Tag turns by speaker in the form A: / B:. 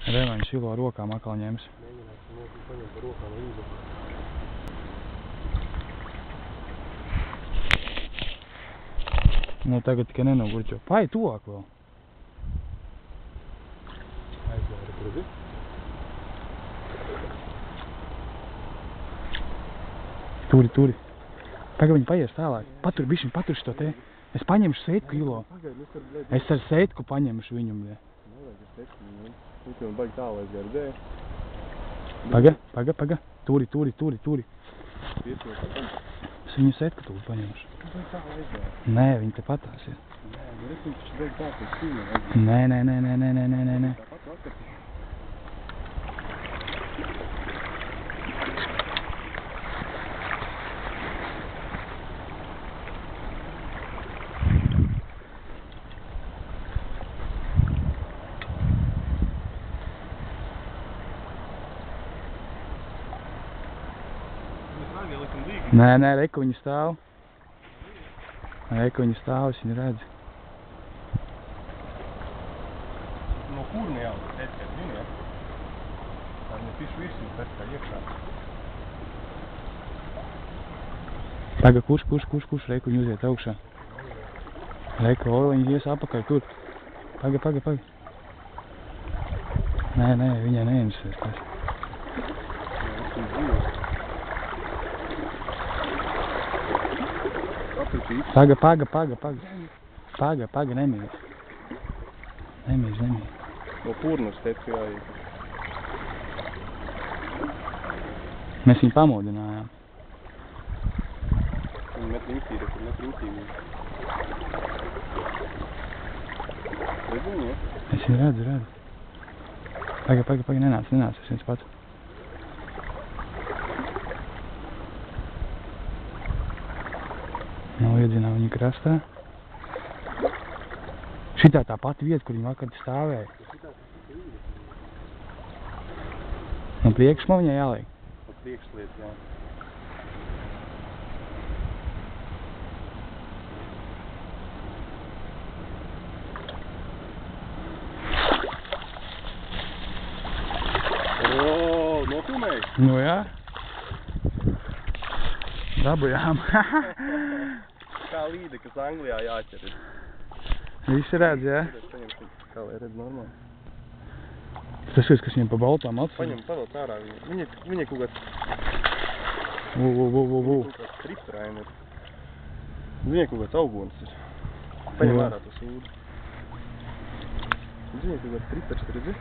A: Revaņš šilo rokām atkal ņems.
B: Mēģināsim notiek paņemt par rokām līdzi.
A: Nu tagad tikai nenogurķo. Pai tuvāk vēl.
B: Aizvēri, redzi?
A: Turi. Tagad viņi paies tālāk. Patur, bišķiņ, patur šo te. Es paņemšu sētku kilo. Es ar sētku paņemšu viņu, bļē.
B: Nevajag ar sētku viņu. Viņš jau baigi tālu aizgāja, redzēji?
A: Paga. Turi.
B: Piesmies ar tam.
A: Es viņu sētku tūlīt paņemšu.
B: Baigi tālu aizgāja.
A: Nē, viņi te patās ir.
B: Nē, redz, viņš baigi tālu pēc šīmē aizgāja.
A: Nē.
B: Tāpat vakar.
A: Nē, reku viņi stāv. Es viņu redzu.
B: No kurni jau teicat, zini, ja? Tā ne pišu visu, pēc kā iekšā.
A: Paga, kurš, reku viņi uziet augšā. Reku, viņi ies apakaļ, tur. Paga. Nē, viņai neinteresēs tas. Paga, nemīļ.
B: No kurnas teicu jāiet.
A: Mēs viņu pamodinājām.
B: Viņi met rimtī. Redz viņu, ja?
A: Es viņu redzu. Paga, nenāc, es viens pats. Iedzinām viņu krastā. Šitā tā pati vieta, kur viņi vakar stāvēja. No priekšmā viņai jāliek?
B: No priekšliet, jā. Nofilmēji?
A: Nu jā. Dabujām.
B: Kā līde, kas Anglijā jāķer.
A: Visi redz, jā?
B: Kā lai redz normāli.
A: Tas ir, kas viņam pa baltām atsūd.
B: Paņem pavēl ārā viņu. Viņa kaut kāds...
A: Kaut
B: kāds tripraini ir. Viņa kaut kāds augonis ir. Paņem ārā to sūdu. Viņa kaut kāds tripers, redzi?